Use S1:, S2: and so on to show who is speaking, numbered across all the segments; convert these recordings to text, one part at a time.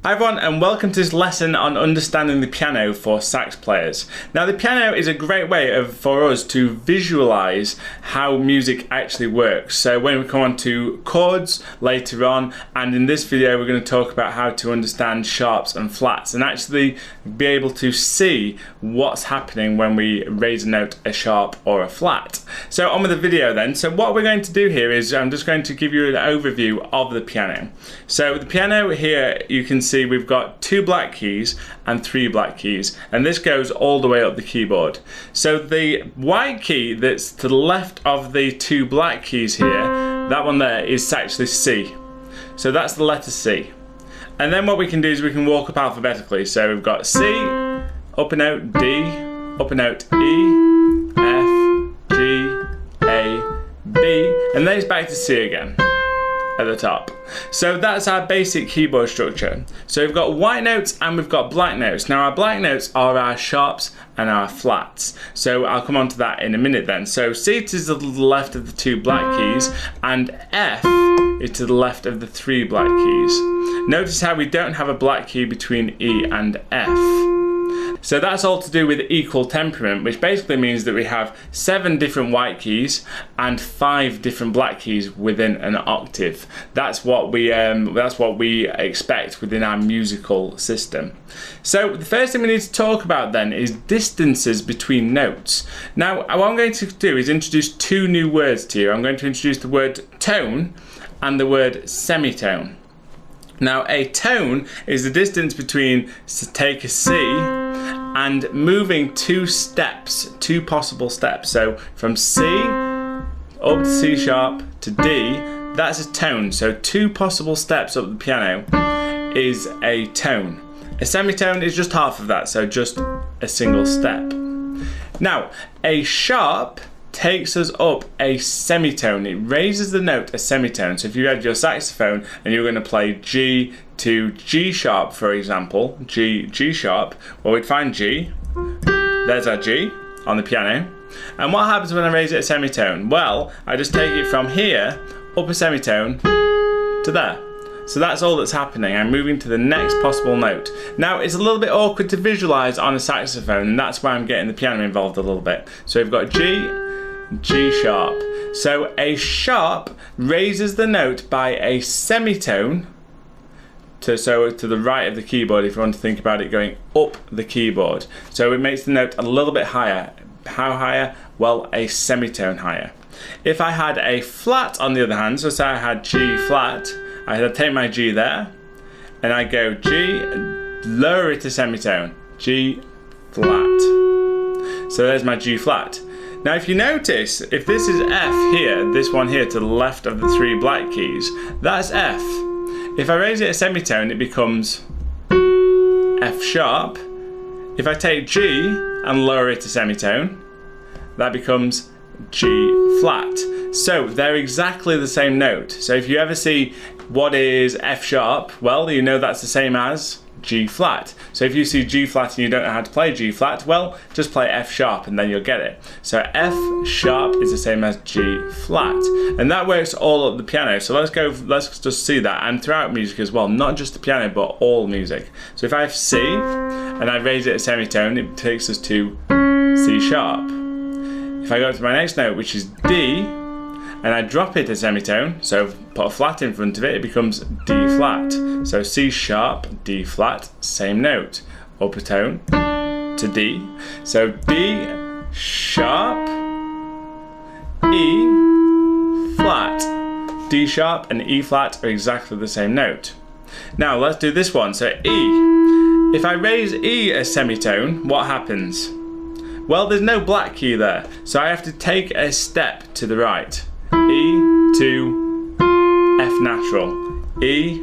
S1: Hi everyone, and welcome to this lesson on understanding the piano for sax players. Now the piano is a great way for us to visualize how music actually works. So when we come on to chords later on, and in this video we're going to talk about how to understand sharps and flats and actually be able to see what's happening when we raise a note, a sharp or a flat. So on with the video then. So what we're going to do here is I'm just going to give you an overview of the piano. So the piano here, you can see we've got 2 black keys and 3 black keys, and this goes all the way up the keyboard. So the white key that's to the left of the 2 black keys here, that one there is actually C. So that's the letter C. And then what we can do is we can walk up alphabetically. So we've got C, upper note D, upper note E, F, G, A, B, and then it's back to C again at the top. So that's our basic keyboard structure. So we've got white notes and we've got black notes. Now our black notes are our sharps and our flats. So I'll come on to that in a minute then. So C is to the left of the 2 black keys and F is to the left of the 3 black keys. Notice how we don't have a black key between E and F. So that's all to do with equal temperament, which basically means that we have 7 different white keys and 5 different black keys within an octave. That's what we expect within our musical system. So the first thing we need to talk about then is distances between notes. Now what I'm going to do is introduce 2 new words to you. I'm going to introduce the word tone and the word semitone. Now a tone is the distance between, take a C, and moving 2 steps, 2 possible steps. So from C up to C sharp to D, that's a tone. So 2 possible steps up the piano is a tone. A semitone is just half of that, so just a single step. Now a sharp takes us up a semitone. It raises the note a semitone. So if you had your saxophone and you're going to play G to G sharp, for example, G sharp, well, we'd find G, there's our G on the piano, and what happens when I raise it a semitone? Well, I just take it from here up a semitone to there. So that's all that's happening. I'm moving to the next possible note. Now it's a little bit awkward to visualize on a saxophone, and that's why I'm getting the piano involved a little bit. So we've got G sharp. So a sharp raises the note by a semitone to the right of the keyboard, if you want to think about it going up the keyboard. So it makes the note a little bit higher. How higher? Well, a semitone higher. If I had a flat on the other hand, so say I had G flat, I'd take my G there and I go G, lower it a semitone, G flat. So there's my G flat. Now if you notice, if this is F here, this one here to the left of the 3 black keys, that's F. If I raise it a semitone, it becomes F sharp. If I take G and lower it a semitone, that becomes G flat. So they're exactly the same note. So if you ever see what is F sharp, well, you know that's the same as G flat. So if you see G flat and you don't know how to play G flat, well, just play F sharp and then you'll get it. So F sharp is the same as G flat, and that works all up the piano. So let's just see that, and throughout music as well, not just the piano but all music. So if I have C and I raise it a semitone, it takes us to C sharp. If I go to my next note, which is D, and I drop it a semitone, so put a flat in front of it, it becomes D flat. So C sharp, D flat, same note, up a tone to D. So D sharp, E flat. D sharp and E flat are exactly the same note. Now let's do this one. So E. If I raise E a semitone, what happens? Well, there's no black key there, so I have to take a step to the right. E to F natural, E,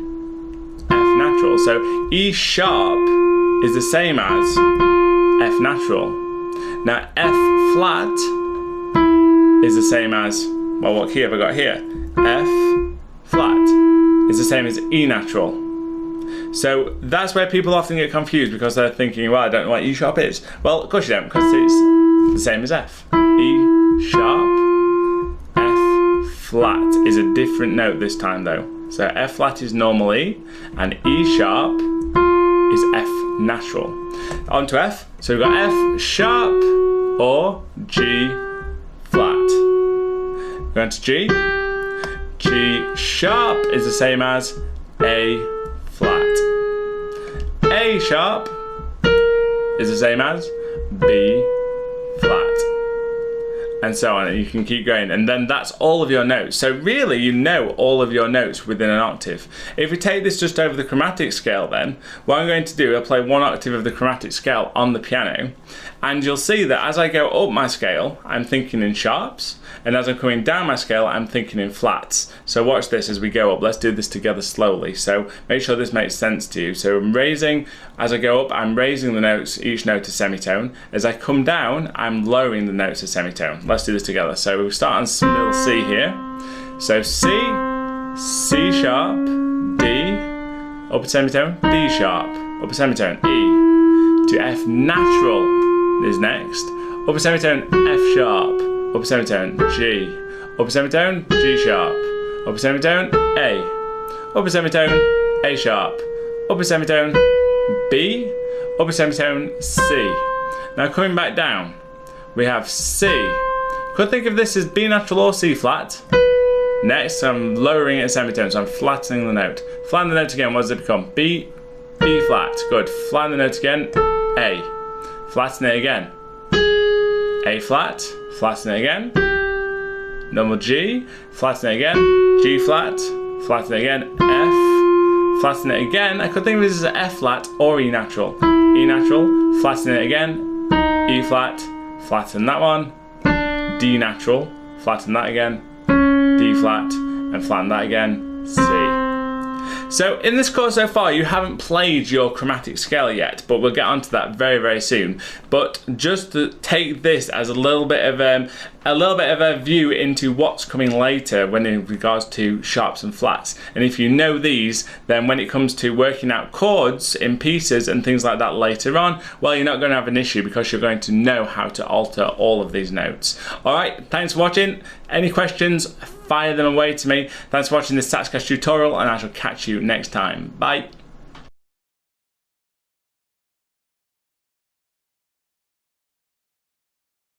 S1: F natural. So E sharp is the same as F natural. Now F flat is the same as, well, what key have I got here? F flat is the same as E natural. So that's where people often get confused, because they're thinking, well, I don't know what E sharp is. Well, of course you don't, because it's the same as F. E sharp, F flat is a different note this time though. So F flat is normal E, and E sharp is F natural. On to F. So we've got F sharp or G flat. Going to G. G sharp is the same as A flat. A sharp is the same as B flat. And so on, and you can keep going, and then that's all of your notes. So really, you know all of your notes within an octave. If we take this just over the chromatic scale, then what I'm going to do, I'll play 1 octave of the chromatic scale on the piano, and you'll see that as I go up my scale, I'm thinking in sharps, and as I'm coming down my scale, I'm thinking in flats. So watch this as we go up. Let's do this together slowly. So make sure this makes sense to you. So I'm raising, as I go up, I'm raising the notes, each note a semitone. As I come down, I'm lowering the notes a semitone. Let's do this together. So we start on middle C here. So C, C sharp, D, upper semitone, D sharp, upper semitone, E. To F natural is next. Upper semitone, F sharp, upper semitone, G, upper semitone, G sharp, upper semitone, A, upper semitone, A sharp, upper semitone, B, upper semitone, C. Now coming back down, we have C. Could think of this as B natural or C flat. Next, I'm lowering it a semitone, so I'm flattening the note. Flatten the note again, what does it become? B, B flat, good. Flatten the note again, A. Flatten it again, A flat, flatten it again. Normal G, flatten it again, G flat, flatten it again, F, flatten it again. I could think of this as an F flat or E natural. E natural, flatten it again, E flat, flatten that one, D natural, flatten that again, D flat, and flatten that again, C. So in this course so far, you haven't played your chromatic scale yet, but we'll get onto that very, very soon. But just to take this as a little bit of a view into what's coming later when in regards to sharps and flats. And if you know these, then when it comes to working out chords in pieces and things like that later on, well, you're not going to have an issue because you're going to know how to alter all of these notes. All right, thanks for watching. Any questions, fire them away to me. Thanks for watching this Saxcast tutorial, and I shall catch you next time. Bye.